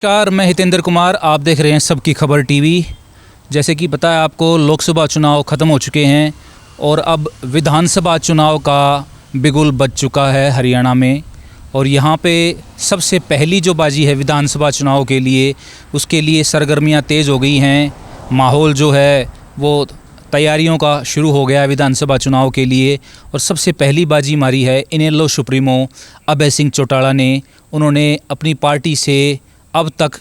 नमस्कार, मैं हितेंद्र कुमार। आप देख रहे हैं सबकी खबर टीवी। जैसे कि पता है आपको, लोकसभा चुनाव ख़त्म हो चुके हैं और अब विधानसभा चुनाव का बिगुल बज चुका है हरियाणा में। और यहाँ पे सबसे पहली जो बाजी है विधानसभा चुनाव के लिए, उसके लिए सरगर्मियाँ तेज़ हो गई हैं। माहौल जो है वो तैयारियों का शुरू हो गया है विधानसभा चुनाव के लिए। और सबसे पहली बाजी मारी है इनेलो सुप्रीमो अभय सिंह चौटाला ने। उन्होंने अपनी पार्टी से अब तक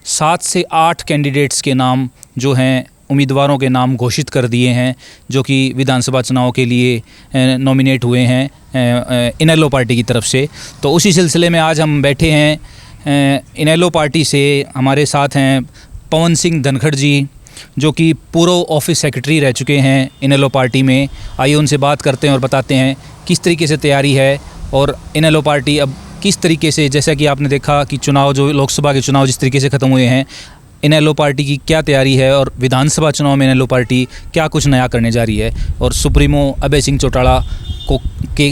7 से 8 कैंडिडेट्स के नाम जो हैं, उम्मीदवारों के नाम घोषित कर दिए हैं, जो कि विधानसभा चुनाव के लिए नॉमिनेट हुए हैं इनेलो पार्टी की तरफ से। तो उसी सिलसिले में आज हम बैठे हैं इनेलो पार्टी से। हमारे साथ हैं पवन सिंह धनखड़ जी, जो कि पूर्व ऑफिस सेक्रेटरी रह चुके हैं इनेलो पार्टी में। आइए उनसे बात करते हैं और बताते हैं किस तरीके से तैयारी है और इनेलो पार्टी अब किस तरीके से, जैसा कि आपने देखा कि चुनाव जो लोकसभा के चुनाव जिस तरीके से ख़त्म हुए हैं, इनेलो पार्टी की क्या तैयारी है और विधानसभा चुनाव में इनेलो पार्टी क्या कुछ नया करने जा रही है, और सुप्रीमो अभय सिंह चौटाला को के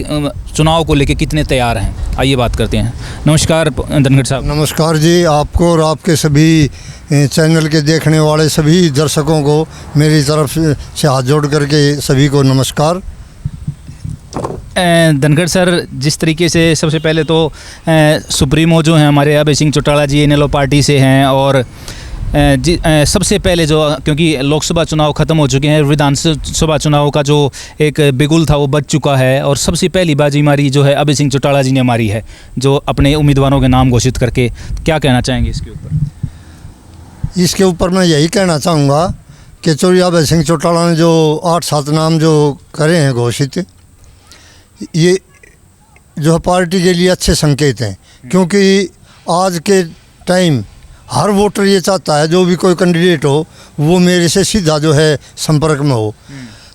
चुनाव को लेकर कितने तैयार हैं। आइए बात करते हैं। नमस्कार धनखड़ साहब। नमस्कार जी, आपको और आपके सभी चैनल के देखने वाले सभी दर्शकों को मेरी तरफ से हाथ जोड़ करके सभी को नमस्कार। धनखड़ सर, जिस तरीके से सबसे पहले तो सुप्रीमो जो हैं हमारे अभय सिंह चौटाला जी इनेलो पार्टी से हैं, और सबसे पहले जो, क्योंकि लोकसभा चुनाव ख़त्म हो चुके हैं, विधानसभा चुनाव का जो एक बिगुल था वो बज चुका है, और सबसे पहली बाजी मारी जो है अभय सिंह चौटाला जी ने मारी है, जो अपने उम्मीदवारों के नाम घोषित करके। क्या कहना चाहेंगे इसके ऊपर? इसके ऊपर मैं यही कहना चाहूँगा कि अभय सिंह चौटाला ने जो 8-7 नाम जो करे हैं घोषित, ये जो है पार्टी के लिए अच्छे संकेत हैं। क्योंकि आज के टाइम हर वोटर ये चाहता है जो भी कोई कैंडिडेट हो वो मेरे से सीधा जो है संपर्क में हो।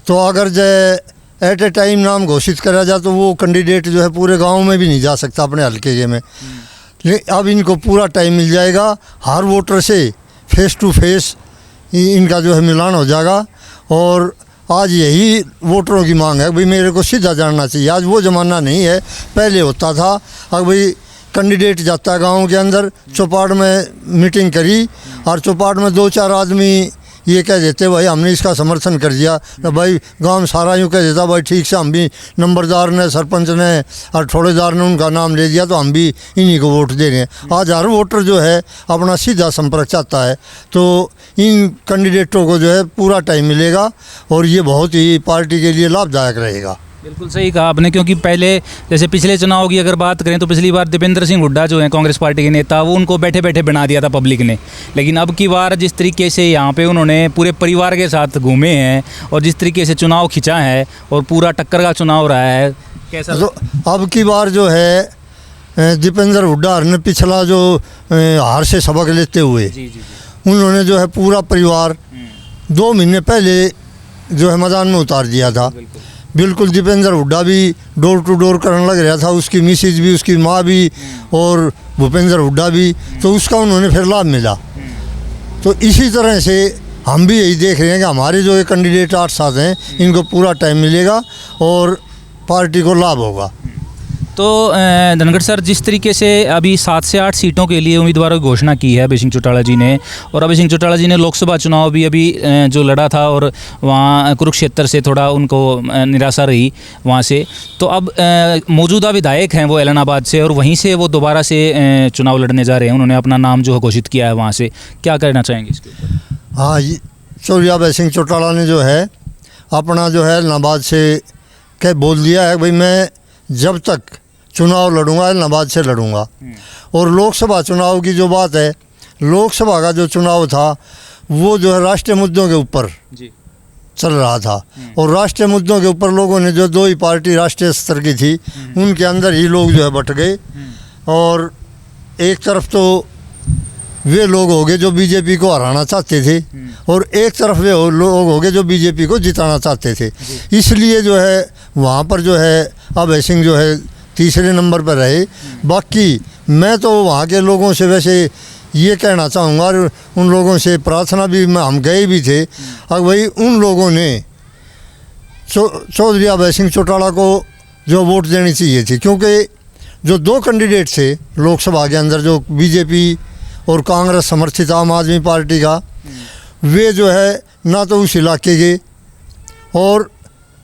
तो अगर जो एट ए टाइम नाम घोषित करा जाए तो वो कैंडिडेट जो है पूरे गांव में भी नहीं जा सकता अपने हल्के में। अब इनको पूरा टाइम मिल जाएगा, हर वोटर से फेस टू फेस इनका जो है मिलान हो जाएगा। और आज यही वोटरों की मांग है भाई, मेरे को सीधा जानना चाहिए। आज वो ज़माना नहीं है, पहले होता था। अब भाई कैंडिडेट जाता है गाँव के अंदर, चौपाट में मीटिंग करी और चौपाट में 2-4 आदमी ये कह देते भाई हमने इसका समर्थन कर दिया, तो भाई गांव में सारा यूँ कह देता भाई ठीक से हम भी, नंबरदार ने, सरपंच ने और ठोड़ेदार ने उनका नाम ले दिया तो हम भी इन्हीं को वोट दे रहे हैं। आज हर वोटर जो है अपना सीधा संपर्क चाहता है, तो इन कैंडिडेटों को जो है पूरा टाइम मिलेगा और ये बहुत ही पार्टी के लिए लाभदायक रहेगा। बिल्कुल सही कहा आपने, क्योंकि पहले जैसे पिछले चुनाव की अगर बात करें तो पिछली बार दीपेंद्र सिंह हुड्डा जो हैं कांग्रेस पार्टी के नेता, वो उनको बैठे बैठे बना दिया था पब्लिक ने। लेकिन अब की बार जिस तरीके से यहाँ पे उन्होंने पूरे परिवार के साथ घूमे हैं और जिस तरीके से चुनाव खिंचा है और पूरा टक्कर का चुनाव रहा है, कैसा? तो अब की बार जो है दीपेंद्र हुड्डा ने पिछला जो हार से सबक लेते हुए उन्होंने जो है पूरा परिवार 2 महीने पहले जो है मैदान में उतार दिया था। बिल्कुल दीपेंद्र हुड्डा भी डोर टू डोर करने लग रहा था, उसकी मिसेज भी, उसकी माँ भी और भूपेंद्र हुड्डा भी, तो उसका उन्होंने फिर लाभ मिला। तो इसी तरह से हम भी यही देख रहे हैं कि हमारे जो ये कैंडिडेट 8-7 हैं इनको पूरा टाइम मिलेगा और पार्टी को लाभ होगा। तो धनखड़ सर, जिस तरीके से अभी 7 से 8 सीटों के लिए उम्मीदवारों की घोषणा की है अभय सिंह चौटाला जी ने, और अभय सिंह चौटाला जी ने लोकसभा चुनाव भी अभी जो लड़ा था और वहाँ कुरुक्षेत्र से थोड़ा उनको निराशा रही वहाँ से, तो अब मौजूदा विधायक हैं वो ऐलनाबाद से, और वहीं से वो दोबारा से चुनाव लड़ने जा रहे हैं। उन्होंने अपना नाम जो है घोषित किया है वहाँ से। क्या कहना चाहेंगे इसके ऊपर? हाँ, अभय सिंह चौटाला ने जो है अपना जो है ऐलनाबाद से कह बोल दिया है भाई मैं जब तक चुनाव लड़ूंगा ऐलनाबाद से लड़ूंगा। और लोकसभा चुनाव की जो बात है, लोकसभा का जो चुनाव था वो जो है राष्ट्रीय मुद्दों के ऊपर चल रहा था, और राष्ट्रीय मुद्दों के ऊपर लोगों ने जो 2 ही पार्टी राष्ट्रीय स्तर की थी उनके अंदर ही लोग जो है बट गए। और एक तरफ तो वे लोग हो गए जो बीजेपी को हराना चाहते थे, और एक तरफ वे लोग हो गए जो बीजेपी को जिताना चाहते थे। इसलिए जो है वहाँ पर जो है अभय सिंह जो है तीसरे नंबर पर रहे। बाकी मैं तो वहाँ के लोगों से वैसे ये कहना चाहूँगा, और उन लोगों से प्रार्थना भी हम गए भी थे, अब भाई उन लोगों ने चौधरी अभय सिंह चौटाला को जो वोट देनी चाहिए थी। क्योंकि जो 2 कैंडिडेट थे लोकसभा के अंदर, जो बीजेपी और कांग्रेस समर्थित आम आदमी पार्टी का, वे जो है ना तो उस इलाके के और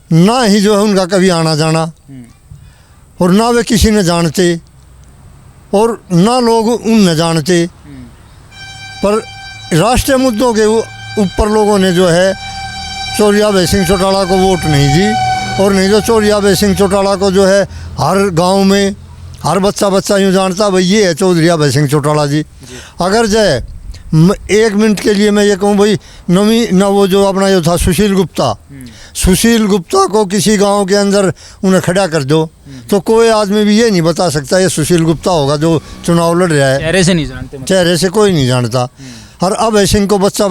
ना ही जो है उनका कभी आना जाना, और ना वे किसी ने जानते और ना लोग उन न जानते। पर राष्ट्रीय मुद्दों के ऊपर लोगों ने जो है चौधरी अभय सिंह चौटाला को वोट नहीं दी, और नहीं तो चौधरी अभय सिंह चौटाला को जो है हर गांव में हर बच्चा यूँ जानता भाई ये है चौधरी अभय सिंह चौटाला जी। अगर जाए 1 मिनट के लिए मैं ये कहूँ भाई वो जो अपना जो था सुशील गुप्ता को किसी गांव के अंदर उन्हें खड़ा कर दो तो कोई आदमी भी ये नहीं बता सकता ये सुशील गुप्ता होगा जो चुनाव लड़ रहा है। चेहरे से नहीं जानते, चेहरे से कोई नहीं जानता। और अभय सिंह को बच्चा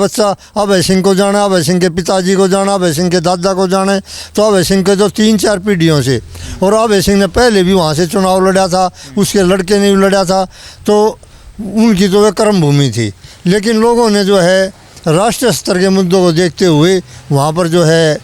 अभय सिंह को जाना, अभय सिंह के पिताजी को जाना, अभय सिंह के दादा को जाने, तो अभय सिंह के जो 3-4 पीढ़ियों से, और अभय सिंह ने पहले भी वहाँ से चुनाव लड़ा था, उसके लड़के ने भी लड़ा था, तो उनकी तो वह कर्म भूमि थी। लेकिन लोगों ने जो है राष्ट्रीय स्तर के मुद्दों को देखते हुए वहाँ पर जो है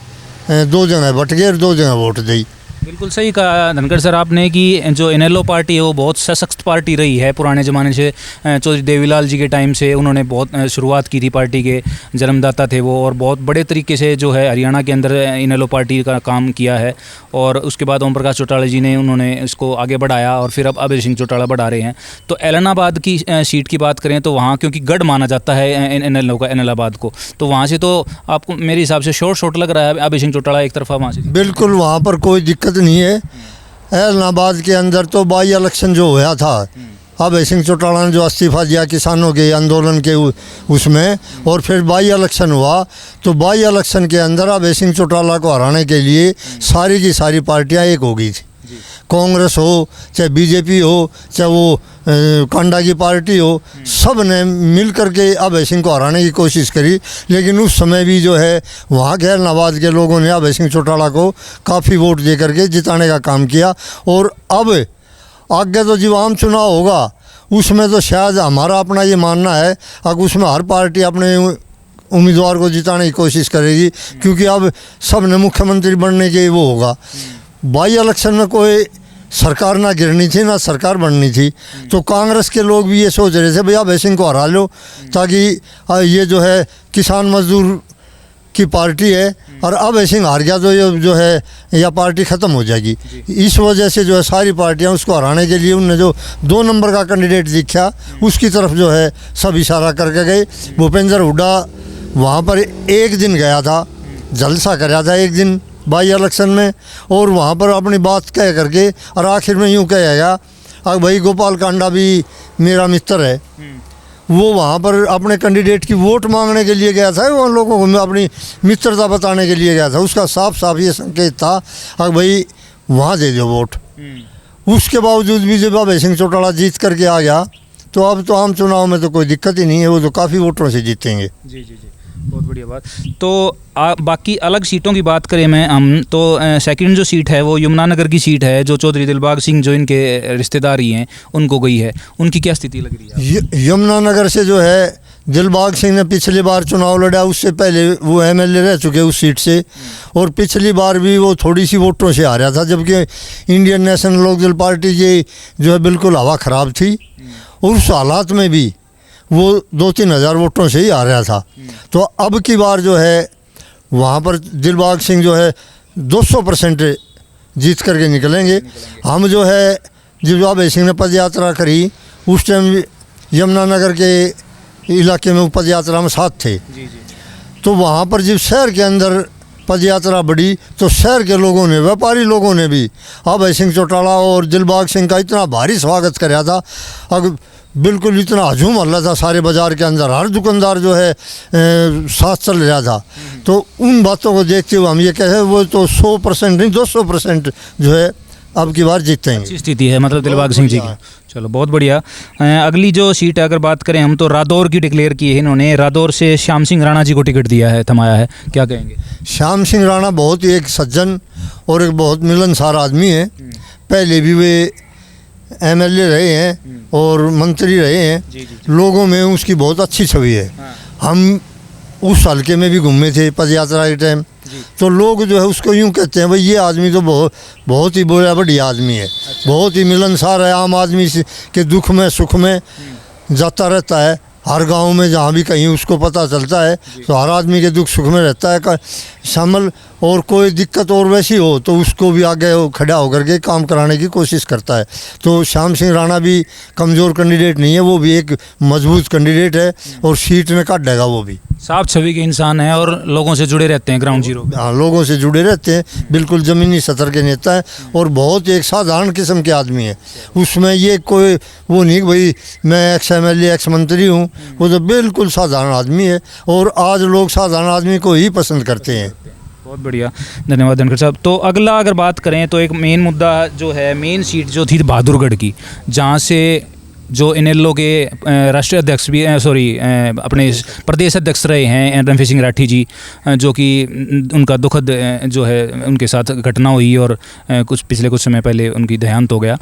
2 जगह बट गए और 2 जगह वोट दी। बिल्कुल सही कहा धनखड़ सर आपने कि जो इनेलो पार्टी है वो बहुत सशक्त पार्टी रही है पुराने ज़माने से। चौधरी देवीलाल जी के टाइम से उन्होंने बहुत शुरुआत की थी, पार्टी के जन्मदाता थे वो, और बहुत बड़े तरीके से जो है हरियाणा के अंदर इनेलो पार्टी का काम किया है। और उसके बाद ओम प्रकाश चौटाला जी ने उन्होंने इसको आगे बढ़ाया और फिर अब अभय सिंह चौटाला बढ़ा रहे हैं। तो एलनाबाद की सीट की बात करें तो वहाँ क्योंकि गढ़ माना जाता है इनेलो का, एलनाबाद को, तो वहाँ से तो आपको मेरे हिसाब से शॉर्ट लग रहा है अभय सिंह चौटाला एक तरफा वहाँ से। बिल्कुल वहाँ पर कोई दिक्कत नहीं है। एलनाबाद के अंदर तो बाई इलेक्शन जो हुआ था, अभय सिंह चौटाला ने जो इस्तीफा दिया किसानों के आंदोलन के उसमें, और फिर बाई इलेक्शन हुआ, तो बाई इलेक्शन के अंदर अभय सिंह चौटाला को हराने के लिए सारी की सारी पार्टियां एक हो गई थी। कांग्रेस हो चाहे बीजेपी हो चाहे वो कांडा की पार्टी हो, सब ने मिल करके अभय सिंह को हराने की कोशिश करी। लेकिन उस समय भी जो है वहाँ के एलनाबाद के लोगों ने अभय सिंह चौटाला को काफ़ी वोट दे करके जिताने का काम किया। और अब आगे तो जब आम चुनाव होगा उसमें तो शायद हमारा अपना ये मानना है अब उसमें हर पार्टी अपने उम्मीदवार को जिताने की कोशिश करेगी, क्योंकि अब सब ने मुख्यमंत्री बनने के वो होगा। बाई इलेक्शन में कोई सरकार ना गिरनी थी ना सरकार बननी थी, तो कांग्रेस के लोग भी ये सोच रहे थे भैया अभय सिंह को हरा लो ताकि ये जो है किसान मजदूर की पार्टी है, और अभय सिंह हार गया तो ये जो है यह पार्टी ख़त्म हो जाएगी। इस वजह से जो है सारी पार्टियां उसको हराने के लिए उनने जो 2 नंबर का कैंडिडेट दिखा उसकी तरफ जो है सब इशारा करके गए। भूपेंद्र हुड्डा वहाँ पर एक दिन गया था, जलसा कराया था एक दिन बाई इलेक्शन में, और वहाँ पर अपनी बात कह करके और आखिर में यूँ कहेगा अब भाई गोपाल कांडा भी मेरा मित्र है, वो वहाँ पर अपने कैंडिडेट की वोट मांगने के लिए गया था, वो लोगों को अपनी मित्रता बताने के लिए गया था। उसका साफ ये संकेत था अब भाई वहाँ दे दो वोट। उसके बावजूद भी जब अभय सिंह चौटाला जीत करके आ गया तो अब तो आम चुनाव में तो कोई दिक्कत ही नहीं है, वो तो काफ़ी वोटों से जीतेंगे। जी, बहुत बढ़िया बात। तो बाकी अलग सीटों की बात करें हम तो सेकंड जो सीट है वो यमुनानगर की सीट है, जो चौधरी दिलबाग सिंह जो इनके रिश्तेदार ही हैं उनको गई है, उनकी क्या स्थिति लग रही है? यमुनानगर से जो है दिलबाग सिंह ने पिछली बार चुनाव लड़ा, उससे पहले वो एमएलए रह चुके उस सीट से, और पिछली बार भी वो थोड़ी सी वोटों से हारा था, जबकि इंडियन नेशनल लोकदल पार्टी की जो है बिल्कुल हवा ख़राब थी, और उस हालात में भी वो 2-3 हज़ार वोटों से ही आ रहा था। तो अब की बार जो है वहाँ पर दिलबाग सिंह जो है 200% जीत करके निकलेंगे। हम जो है जब अभय सिंह ने पद यात्रा करी उस टाइम यमुनानगर के इलाके में पद यात्रा में साथ थे, तो वहाँ पर जब शहर के अंदर पद यात्रा बढ़ी तो शहर के लोगों ने, व्यापारी लोगों ने भी अभय सिंह चौटाला और दिलबाग सिंह का इतना भारी स्वागत कराया था। अब बिल्कुल इतना हजूम हल्ला था सारे बाज़ार के अंदर, हर दुकानदार जो है साथ चल रहा था। तो उन बातों को देखते हुए हम ये कहें वो तो 100% नहीं 200% जो है अब की बार जीतते हैं। अच्छी स्थिति है मतलब दिलबाग सिंह जी की। चलो बहुत बढ़िया। अगली जो सीट है अगर बात करें हम तो रादौर की डिक्लेयर की है इन्होंने, रादौर से श्याम सिंह राणा जी को टिकट दिया है, थमाया है, क्या कहेंगे? श्याम सिंह राणा बहुत ही एक सज्जन और एक बहुत मिलनसार आदमी है। पहले भी वे एमएलए रहे हैं और मंत्री रहे हैं, लोगों में उसकी बहुत अच्छी छवि है। हम उस हल्के में भी घूमे थे पद यात्रा के टाइम, तो लोग जो है उसको यूँ कहते हैं भाई ये आदमी तो बहुत ही बढ़िया आदमी है। अच्छा। बहुत ही मिलनसार है, आम आदमी के दुख में सुख में जाता रहता है हर गांव में, जहाँ भी कहीं उसको पता चलता है तो हर आदमी के दुख सुख में रहता है शामिल, और कोई दिक्कत और वैसी हो तो उसको भी आगे वो खड़ा होकर के काम कराने की कोशिश करता है। तो श्याम सिंह राणा भी कमज़ोर कैंडिडेट नहीं है, वो भी एक मजबूत कैंडिडेट है और सीट में काट देगा। वो भी साफ छवि के इंसान हैं और लोगों से जुड़े रहते हैं, ग्राउंड जीरो। हाँ, लोगों से जुड़े रहते हैं, बिल्कुल ज़मीनी सतर के नेता है और बहुत एक साधारण किस्म के आदमी है। उसमें ये कोई वो नहीं कि भाई मैं एक्स MLA एक्स मंत्री हूँ, वो तो बिल्कुल साधारण आदमी है और आज लोग साधारण आदमी को ही पसंद करते हैं। बहुत बढ़िया, धन्यवाद धनखड़ साहब। तो अगला अगर बात करें तो एक मेन मुद्दा जो है, मेन सीट जो थी बहादुरगढ़ की, जहाँ से जो इनेलो के राष्ट्रीय अध्यक्ष भी अपने प्रदेश अध्यक्ष रहे हैं रणफीर सिंह राठी जी, जो कि उनका दुखद जो है उनके साथ घटना हुई और पिछले कुछ समय पहले उनकी देहांत हो गया।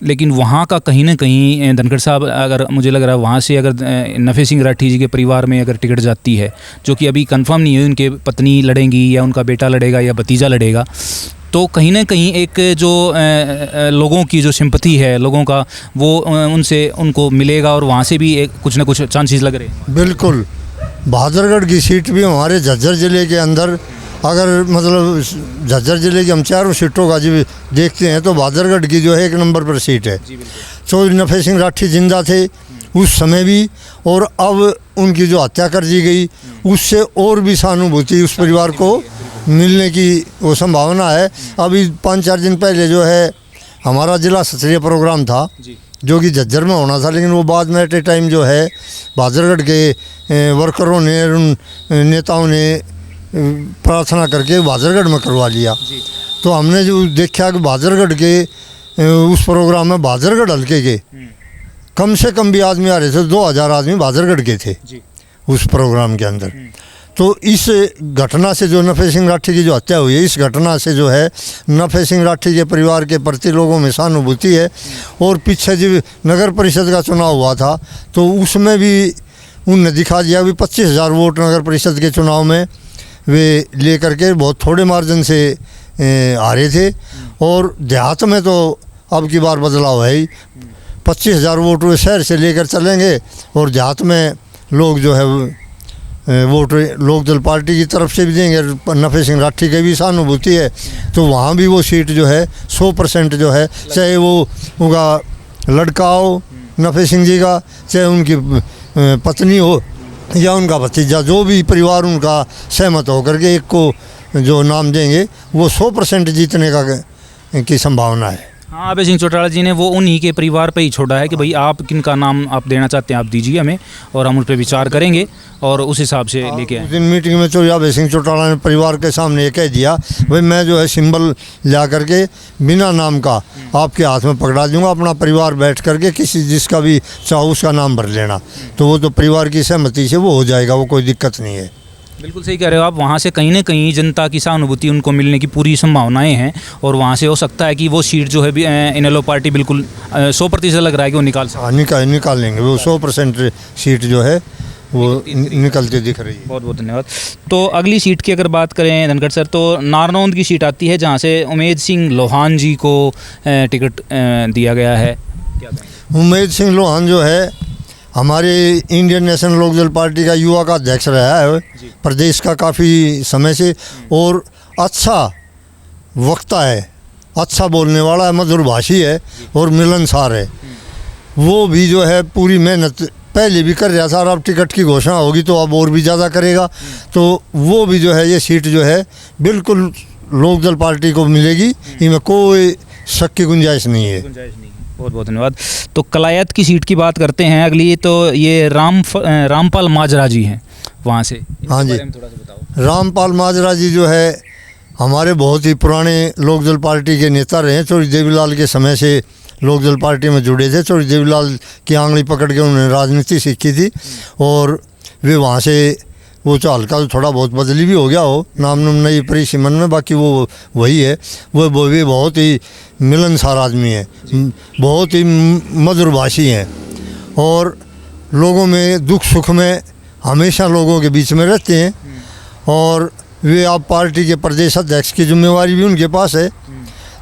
लेकिन वहाँ का कहीं ना कहीं धनखड़ साहब, अगर मुझे लग रहा है वहाँ से अगर नफे सिंह राठी जी के परिवार में अगर टिकट जाती है, जो कि अभी कंफर्म नहीं है, उनके पत्नी लड़ेंगी या उनका बेटा लड़ेगा या भतीजा लड़ेगा, तो कहीं ना कहीं एक जो लोगों की जो सिंपैथी है लोगों का, वो उनको मिलेगा और वहाँ से भी एक कुछ ना कुछ चांसेस लग रहे हैं। बिल्कुल, बहादुरगढ़ की सीट भी हमारे झज्जर ज़िले के अंदर, अगर मतलब झज्जर ज़िले की हम चारों सीटों का जब देखते हैं तो बहादुरगढ़ की जो है 1 नंबर पर सीट है। तो नफे सिंह राठी जिंदा थे उस समय भी, और अब उनकी जो हत्या कर दी गई उससे और भी सहानुभूति उस परिवार को मिलने की वो संभावना है। अभी 5-4 दिन पहले जो है हमारा जिला स्तरीय प्रोग्राम था जो कि झज्जर में होना था, लेकिन वो बाद में एट ए टाइम जो है बहादुरगढ़ के वर्करों ने, उन नेताओं ने प्रार्थना करके बहादुरगढ़ में करवा लिया। तो हमने जो देखा कि बहादुरगढ़ के उस प्रोग्राम में बहादुरगढ़ हल्के के कम से कम भी आदमी आ रहे थे, 2000 आदमी बहादुरगढ़ के थे उस प्रोग्राम के अंदर। तो इस घटना से जो नफे सिंह राठी की जो हत्या हुई है, इस घटना से जो है नफे सिंह राठी के परिवार के प्रति लोगों में सहानुभूति है। और पीछे जब नगर परिषद का चुनाव हुआ था तो उसमें भी उनने दिखा दिया भी 25,000 वोट नगर परिषद के चुनाव में वे लेकर के बहुत थोड़े मार्जिन से हारे थे। और देहात में तो अब की बार बदलाव है ही, 25,000 वोट वे शहर से लेकर चलेंगे और देहात में लोग जो है वोट लोकदल पार्टी की तरफ से भी देंगे। नफे सिंह राठी की भी सहानुभूति है, तो वहाँ भी वो सीट जो है 100% जो है, चाहे वो उनका लड़का हो नफे सिंह जी का, चाहे उनकी पत्नी हो या उनका भतीजा, जो भी परिवार उनका सहमत होकर के एक को जो नाम देंगे वो 100% जीतने की संभावना है। हाँ, अभय सिंह चौटाला जी ने वो उन्हीं के परिवार पे ही छोड़ा है कि भाई आप किनका नाम आप देना चाहते हैं आप दीजिए हमें, और हम उन पर विचार करेंगे और उस हिसाब से लेके आए। उस दिन मीटिंग में तो अभय सिंह चौटाला ने परिवार के सामने ये कह दिया भाई मैं जो है सिंबल ला करके बिना नाम का आपके हाथ में पकड़ा दूंगा, अपना परिवार बैठ करके किसी जिसका भी चाहो उसका नाम भर लेना। तो वो तो परिवार की सहमति से वो हो जाएगा, वो कोई दिक्कत नहीं है। बिल्कुल सही कह रहे हो आप। वहाँ से कहीं ना कहीं जनता की सहानुभूति उनको मिलने की पूरी संभावनाएं हैं और वहाँ से हो सकता है कि वो सीट जो है इनेलो पार्टी बिल्कुल 100% लग रहा है कि वो निकाल लेंगे। वो 100% सीट जो है वो निकलते दिख रही है। बहुत बहुत धन्यवाद। तो अगली सीट की अगर बात करें धनखड़ सर, तो नारनौंद की सीट आती है जहाँ से उमेद सिंह लोहान जी को टिकट दिया गया है। उमेद सिंह लोहान जो है हमारे इंडियन नेशनल लोकदल पार्टी का युवा का अध्यक्ष रहा है प्रदेश का काफ़ी समय से, और अच्छा वक्ता है, अच्छा बोलने वाला है, मधुर भाषी है और मिलनसार है। वो भी जो है पूरी मेहनत पहले भी कर रहा था और अब टिकट की घोषणा होगी तो अब और भी ज़्यादा करेगा। तो वो भी जो है ये सीट जो है बिल्कुल लोकदल पार्टी को मिलेगी, इनमें कोई शक की गुंजाइश नहीं है। बहुत बहुत धन्यवाद। तो कलायत की सीट की बात करते हैं अगली, तो ये रामपाल माजरा जी हैं वहाँ से। हाँ जी, थोड़ा सा बताओ। रामपाल माजरा जी जो है हमारे बहुत ही पुराने लोकदल पार्टी के नेता रहे हैं। चौधरी देवीलाल के समय से लोकदल पार्टी में जुड़े थे। चौधरी देवीलाल की आंगली पकड़ के उन्होंने राजनीति सीखी थी और वे वहाँ से वो तो हल्का तो थोड़ा बहुत बदली भी हो गया हो, नाम नई परी सिमन में, बाकी वो वही है। वो भी बहुत ही मिलनसार आदमी है, बहुत ही मधुरभाषी हैं और लोगों में दुख सुख में हमेशा लोगों के बीच में रहते हैं। और वे आप पार्टी के प्रदेश अध्यक्ष की जिम्मेवारी भी उनके पास है।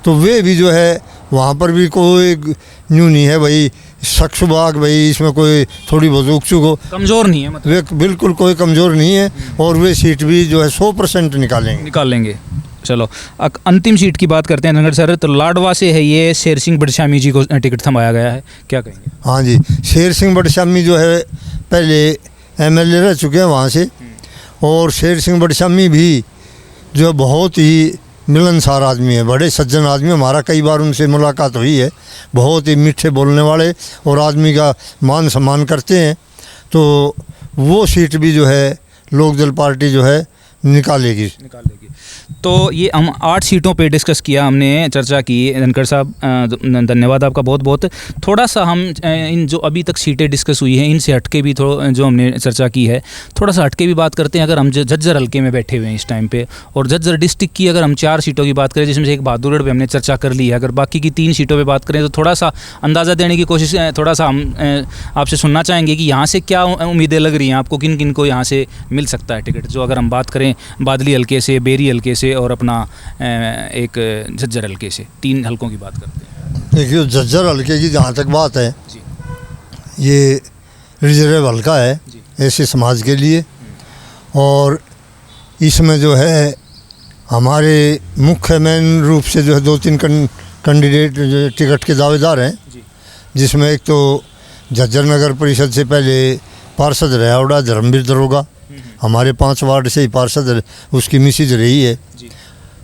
तो वे भी जो है वहाँ पर भी कोई न्यू नहीं है भाई शक शुबा कि भाई इसमें कोई थोड़ी बहुत उकचुक हो, कमज़ोर नहीं है मतलब, वे बिल्कुल कोई कमज़ोर नहीं है और वे सीट भी जो है 100% निकालेंगे। निकाल लेंगे। चलो अंतिम सीट की बात करते हैं धनखड़ सर। तो लाडवा से है ये, शेर सिंह बडशामी जी को टिकट थमाया गया है, क्या कहेंगे? हाँ जी, शेर सिंह बडशामी जो है पहले एमएलए रह चुके हैं वहाँ से, और शेर सिंह बडशामी भी जो है बहुत ही मिलनसार आदमी है, बड़े सज्जन आदमी। हमारा कई बार उनसे मुलाकात हुई है, बहुत ही मीठे बोलने वाले और आदमी का मान सम्मान करते हैं। तो वो सीट भी जो है लोकदल पार्टी जो है निकालेगी। तो ये हम 8 सीटों पे डिस्कस किया, हमने चर्चा की। धनखड़ साहब धन्यवाद आपका बहुत बहुत। थोड़ा सा हम इन जो अभी तक सीटें डिस्कस हुई हैं इनसे हटके भी जो हमने चर्चा की है, थोड़ा सा हटके भी बात करते हैं। अगर हम झज्जर हल्के में बैठे हुए हैं इस टाइम पे, और झज्जर डिस्ट्रिक्ट की अगर हम 4 सीटों की बात करें, जिसमें से एक बहादुरगढ़ पे हमने चर्चा कर ली है, अगर बाकी की 3 सीटों पर बात करें तो थोड़ा सा अंदाज़ा देने की कोशिश, थोड़ा सा हम आपसे सुनना चाहेंगे कि यहाँ से क्या उम्मीदें लग रही हैं आपको, किन किन को यहाँ से मिल सकता है टिकट। जो अगर हम बात करें बादली हल्के से, बेरी हल्के से और अपना एक झज्जर हल्के से, 3 हल्कों की बात करते हैं। देखिए झज्जर हल्के की जहाँ तक बात है जी, ये रिजर्व हल्का है ऐसे समाज के लिए, और इसमें जो है हमारे मुख्य मेन रूप से जो है 2-3 कैंडिडेट जो टिकट के दावेदार हैं, जिसमें एक तो झज्जर नगर परिषद से पहले पार्षद रहा उड़ा धर्मवीर दरोगा, हमारे 5 वार्ड से ही पार्षद उसकी मिसिज रही है।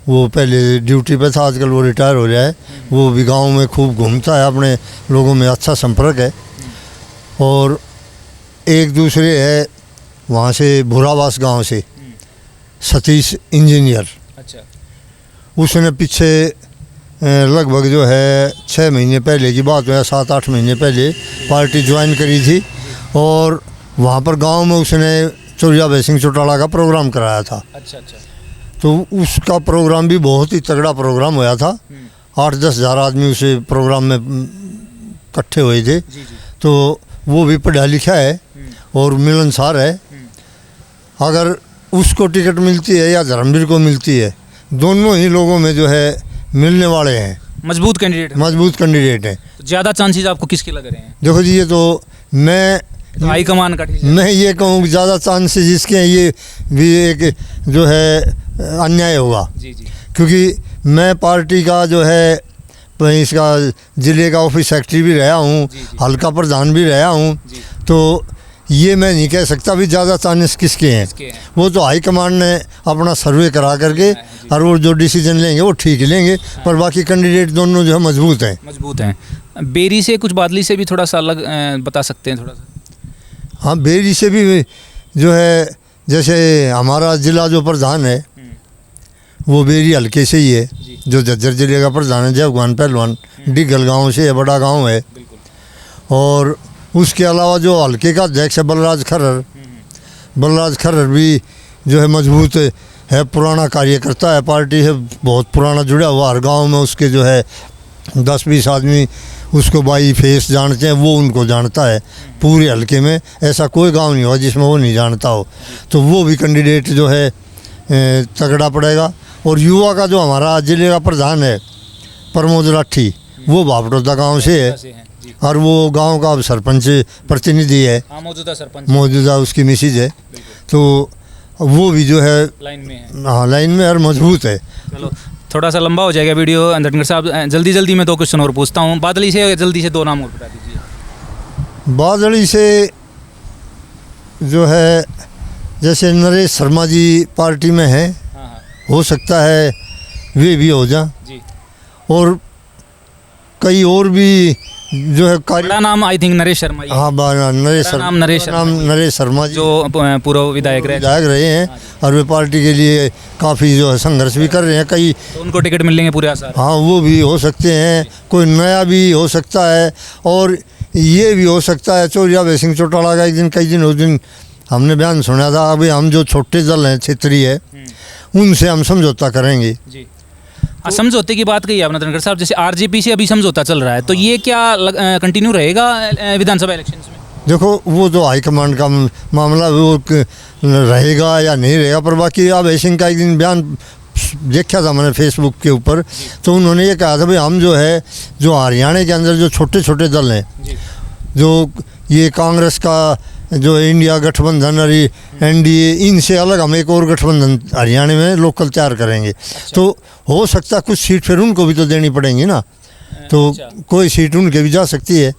वो पहले ड्यूटी पे था, आजकल वो रिटायर हो गया है। वो भी गांव में खूब घूमता है, अपने लोगों में अच्छा संपर्क है। और एक दूसरे है वहाँ से भूरावास गांव से सतीश इंजीनियर, अच्छा, उसने पीछे लगभग जो है 6 महीने पहले की बात है, 7-8 महीने पहले पार्टी ज्वाइन करी थी, और वहाँ पर गांव में उसने चौरिया सिंह चौटाला का प्रोग्राम कराया था। अच्छा अच्छा, तो उसका प्रोग्राम भी बहुत ही तगड़ा प्रोग्राम होया था। 8-10 हज़ार आदमी उसे प्रोग्राम में इकट्ठे हुए थे। तो वो भी पढ़ा लिखा है और मिलनसार है। अगर उसको टिकट मिलती है या धर्मवीर को मिलती है, दोनों ही लोगों में जो है मिलने वाले हैं, मजबूत कैंडिडेट हैं। तो ज़्यादा चांसेस आपको किसके लग रहे हैं? देखो जी, ये तो मैं हाईकमान का मैं ये कहूँ कि ज़्यादा चांसेस जिसके हैं, ये भी एक जो है अन्याय होगा। जी जी, क्योंकि मैं पार्टी का जो है इसका ज़िले का ऑफिस सेक्रेटरी भी रहा हूँ, हल्का प्रधान भी रहा हूँ। तो ये मैं नहीं कह सकता भी ज़्यादा चांसेस किसके हैं। वो तो हाईकमान ने अपना सर्वे करा करके और वो जो डिसीजन लेंगे वो ठीक लेंगे। पर बाकी कैंडिडेट दोनों जो है मजबूत हैं। बेरी से कुछ बादली से भी थोड़ा सा अलग बता सकते हैं थोड़ा सा? हाँ, बेरी से भी जो है, जैसे हमारा ज़िला जो प्रधान है वो बेरी हल्के से ही है, जो झज्जर जिले का प्रधान है जयभगवान पहलवान, डिगल गांव से है, बड़ा गांव है। और उसके अलावा जो हल्के का अध्यक्ष है बलराज खर्रर भी जो है मजबूत है, पुराना कार्यकर्ता है, पार्टी से बहुत पुराना जुड़ा हुआ। हर गाँव में उसके जो है 10-20 आदमी उसको बाई फेस जानते हैं, वो उनको जानता है। पूरे हल्के में ऐसा कोई गांव नहीं हुआ जिसमें वो नहीं जानता हो। तो वो भी कैंडिडेट जो है तगड़ा पड़ेगा। और युवा का जो हमारा जिले का प्रधान है प्रमोद राठी, वो भापटोदा गांव से है और वो गांव का अब सरपंच प्रतिनिधि है, मौजूदा उसकी मिसिज है। तो वो भी जो है लाइन में और मजबूत है। चलो, थोड़ा सा लंबा हो जाएगा वीडियो। धनखड़ साहब जल्दी में 2 क्वेश्चन और पूछता हूँ। बादली से जल्दी से 2 नाम और बता दीजिए। बादली से जो है जैसे नरेश शर्मा जी पार्टी में हैं, हो सकता है वे भी हो जा। और कई और भी जो है बड़ा नाम आई थिंक नरेश शर्मा। हाँ, नरेश शर्मा जी जो पूर्व विधायक रहे हैं और वे पार्टी के लिए काफ़ी जो है संघर्ष भी कर रहे हैं। कई तो उनको टिकट मिलने के पूरे आसार। हाँ, वो भी हो सकते हैं, कोई नया भी हो सकता है। और ये भी हो सकता है चौरिया सिंह चौटाला का कई दिन उस दिन हमने बयान सुना था, अभी हम जो छोटे दल हैं क्षेत्रीय, उनसे हम समझौता करेंगे। जी, समझौते की बात कही आपने धनखड़ साहब, जैसे आरजेपी से अभी समझौता चल रहा है, तो ये क्या कंटिन्यू रहेगा विधानसभा इलेक्शंस में? देखो, वो तो हाईकमांड का मामला, वो रहेगा या नहीं रहेगा। पर बाकी अब सिंह का एक दिन बयान देखा था मैंने फेसबुक के ऊपर, तो उन्होंने ये कहा था भाई हम जो है जो हरियाणा के अंदर जो छोटे छोटे दल हैं जो ये कांग्रेस का जो इंडिया गठबंधन और ये एनडीए, इनसे अलग हम एक और गठबंधन हरियाणा में लोकल तैयार करेंगे। तो हो सकता है कुछ सीट फिर उनको भी तो देनी पड़ेंगी ना, तो कोई सीट उनके भी जा सकती है।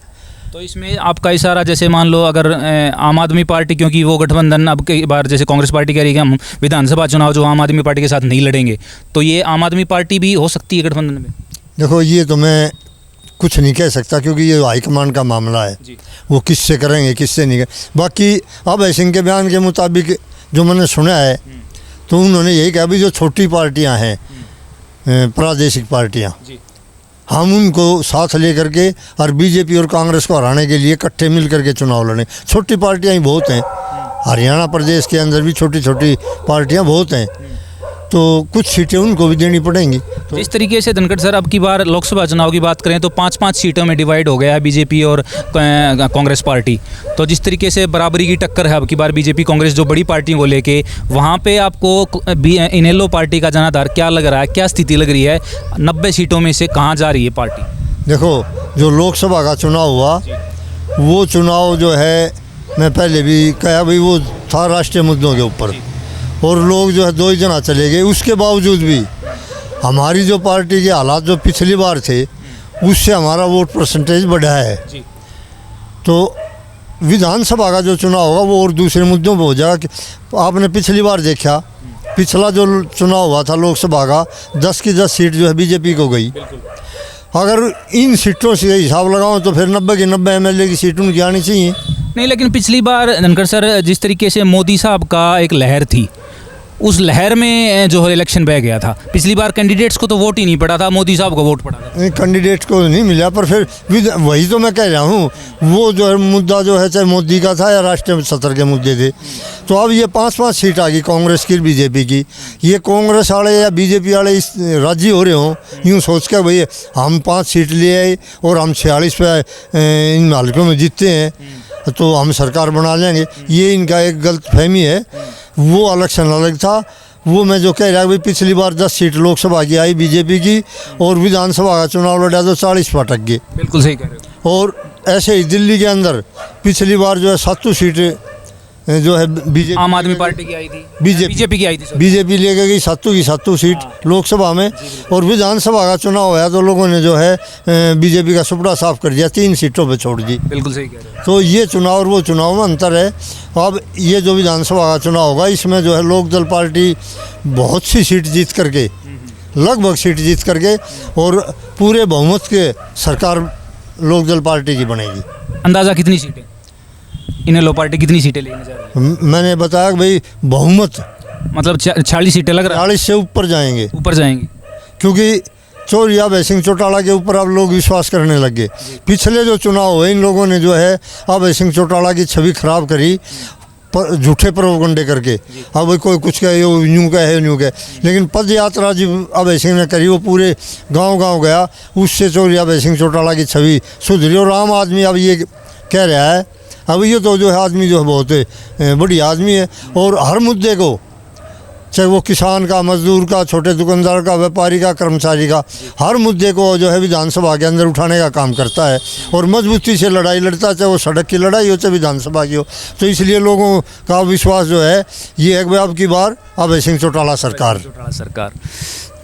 तो इसमें आपका इशारा, जैसे मान लो अगर आम आदमी पार्टी, क्योंकि वो गठबंधन अब कई बार जैसे कांग्रेस पार्टी कह रही है कि हम विधानसभा चुनाव जो आम आदमी पार्टी के साथ नहीं लड़ेंगे, तो ये आम आदमी पार्टी भी हो सकती है गठबंधन में? देखो ये तो मैं कुछ नहीं कह सकता, क्योंकि ये हाईकमान का मामला है जी। वो किससे करेंगे किससे नहीं करेंगे। बाकी अभय सिंह के बयान के मुताबिक जो मैंने सुना है, तो उन्होंने यही कहा भी जो छोटी पार्टियां हैं, प्रादेशिक पार्टियां, हम उनको साथ लेकर के और बीजेपी और कांग्रेस को हराने के लिए इकट्ठे मिल करके चुनाव लड़ें। छोटी पार्टियां ही बहुत हैं, हरियाणा प्रदेश के अंदर भी छोटी छोटी पार्टियां बहुत हैं, तो कुछ सीटें उनको भी देनी पड़ेंगी। तो इस तरीके से धनखड़ सर, अब की बार लोकसभा चुनाव की बात करें तो 5-5 सीटों में डिवाइड हो गया है बीजेपी और कांग्रेस पार्टी। तो जिस तरीके से बराबरी की टक्कर है अब की बार बीजेपी कांग्रेस जो बड़ी पार्टियों को लेके, वहाँ पे आपको इनेलो पार्टी का जनाधार क्या लग रहा है, क्या स्थिति लग रही है? 90 सीटों में से कहाँ जा रही है पार्टी? देखो जो लोकसभा का चुनाव हुआ, वो चुनाव जो है, मैं पहले भी कहा भाई, वो था राष्ट्रीय मुद्दों के ऊपर, और लोग जो है 2 ही जना चले गए। उसके बावजूद भी हमारी जो पार्टी के हालात जो पिछली बार थे, उससे हमारा वोट परसेंटेज बढ़ा है। तो विधानसभा का जो चुनाव होगा वो और दूसरे मुद्दों पर हो जाएगा। कि आपने पिछली बार देखा, पिछला जो चुनाव हुआ था लोकसभा का, 10 की 10 सीट जो है बीजेपी को गई। अगर इन सीटों से हिसाब लगाओ तो फिर 90 की 90 एमएलए की सीट उनकी आनी चाहिए। नहीं, लेकिन पिछली बार धनखड़ सर जिस तरीके से मोदी साहब का एक लहर थी, उस लहर में जो है इलेक्शन बह गया था। पिछली बार कैंडिडेट्स को तो वोट ही नहीं पड़ा था, मोदी साहब को वोट पड़ा था। नहीं, कैंडिडेट को नहीं मिला, पर फिर वही तो मैं कह रहा हूँ, वो जो है मुद्दा जो है चाहे मोदी का था या राष्ट्रीय स्तर के मुद्दे थे। तो अब ये 5-5 सीट आ गई कांग्रेस की, बीजेपी की। ये कांग्रेस वाले या बीजेपी वाले इस राजी हो रहे हों यूँ सोच के भाई हम 5 सीट ले आए और हम 46 पे इन हल्कों में जीतते हैं तो हम सरकार बना लेंगे। ये इनका एक गलत फहमी है। वो इलेक्शन अलग था। वो मैं जो कह रहा हूँ भाई, पिछली बार 10 सीट लोकसभा की आई बीजेपी की, और विधानसभा का चुनाव लड़ा तो 40 पर अटक गए। बिल्कुल सही कह रहे हो। और ऐसे ही दिल्ली के अंदर पिछली बार जो है 7 सीटें जो है बीजेपी, आम आदमी पार्टी की आई थी, बीजेपी की आई थी, बीजेपी लेके गई 7 की 7 सीट लोकसभा में। और विधानसभा का चुनाव हुआ तो लोगों ने जो है बीजेपी का सुपड़ा साफ कर दिया, 3 सीटों पे छोड़ दी। बिल्कुल सही कह रहे हो। तो ये चुनाव और वो चुनाव में अंतर है। अब ये जो विधानसभा का चुनाव होगा, इसमें जो है लोकदल पार्टी बहुत सी सीट जीत करके, लगभग सीट जीत करके, और पूरे बहुमत के सरकार लोकदल पार्टी की बनेगी। अंदाज़ा कितनी सीटें इनेलो पार्टी कितनी सीटें लेने जा रही है? मैंने बताया कि भाई बहुमत मतलब 40 सीटें लग रहा है, 40 से ऊपर जाएंगे, ऊपर जाएंगी। क्योंकि चौरिया अभय सिंह चौटाला के ऊपर अब लोग विश्वास करने लग गए। पिछले जो चुनाव हुए, इन लोगों ने जो है अभय सिंह चौटाला की छवि खराब करी, झूठे प्रोपगंडे करके। अब कोई कुछ कहे, यूँ कहे यूँ कहे, लेकिन पद यात्रा जो अभय सिंह ने करी, वो पूरे गांव-गांव गया। उससे चौरिया अभय सिंह चौटाला की छवि सुधरी। और आम आदमी अब ये कह रहा है, अब ये तो जो है आदमी जो है बहुत बड़ी आदमी है, और हर मुद्दे को, चाहे वो किसान का, मजदूर का, छोटे दुकानदार का, व्यापारी का, कर्मचारी का, हर मुद्दे को जो है विधानसभा के अंदर उठाने का काम करता है, और मजबूती से लड़ाई लड़ता है, चाहे वो सड़क की लड़ाई हो चाहे विधानसभा की हो। तो इसलिए लोगों का विश्वास जो है ये है कि अब की बार अभय सिंह चौटाला सरकार।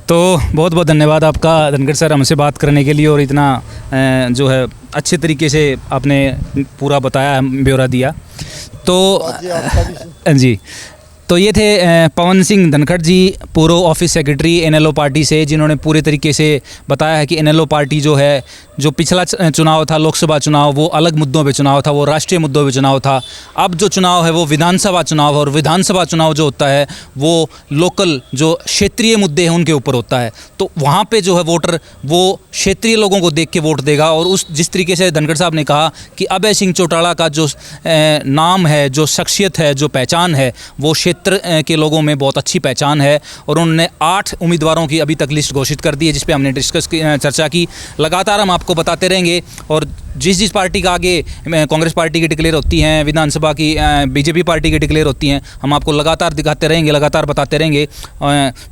तो बहुत बहुत धन्यवाद आपका धनखड़ सर, हमसे बात करने के लिए, और इतना जो है अच्छे तरीके से आपने पूरा बताया, ब्यौरा दिया। तो जी, तो ये थे पवन सिंह धनखड़ जी, पूर्व ऑफिस सेक्रेटरी इनेलो पार्टी से, जिन्होंने पूरे तरीके से बताया है कि इनेलो पार्टी जो है, जो पिछला चुनाव था लोकसभा चुनाव, वो अलग मुद्दों पे चुनाव था, वो राष्ट्रीय मुद्दों पे चुनाव था। अब जो चुनाव है वो विधानसभा चुनाव है, और विधानसभा चुनाव जो होता है वो लोकल जो क्षेत्रीय मुद्दे हैं उनके ऊपर होता है। तो वहाँ पे जो है वोटर वो क्षेत्रीय लोगों को देख के वोट देगा। और उस जिस तरीके से धनखड़ साहब ने कहा कि अभय सिंह चौटाला का जो नाम है, जो शख्सियत है, जो पहचान है, वो क्षेत्र के लोगों में बहुत अच्छी पहचान है। और उन्होंने 8 उम्मीदवारों की अभी तक लिस्ट घोषित कर दी है, जिस पे हमने चर्चा की। लगातार हम आपको बताते रहेंगे, और जिस पार्टी का आगे कांग्रेस पार्टी की डिक्लेयर होती हैं, विधानसभा की बीजेपी पार्टी की डिक्लेयर होती हैं, हम आपको लगातार दिखाते रहेंगे, लगातार बताते रहेंगे।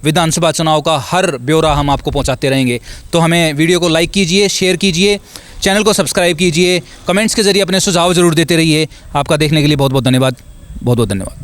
विधानसभा चुनाव का हर ब्यौरा हम आपको पहुंचाते रहेंगे। तो हमें वीडियो को लाइक कीजिए, शेयर कीजिए, चैनल को सब्सक्राइब कीजिए, कमेंट्स के ज़रिए अपने सुझाव ज़रूर देते रहिए। आपका देखने के लिए बहुत बहुत धन्यवाद। बहुत बहुत धन्यवाद।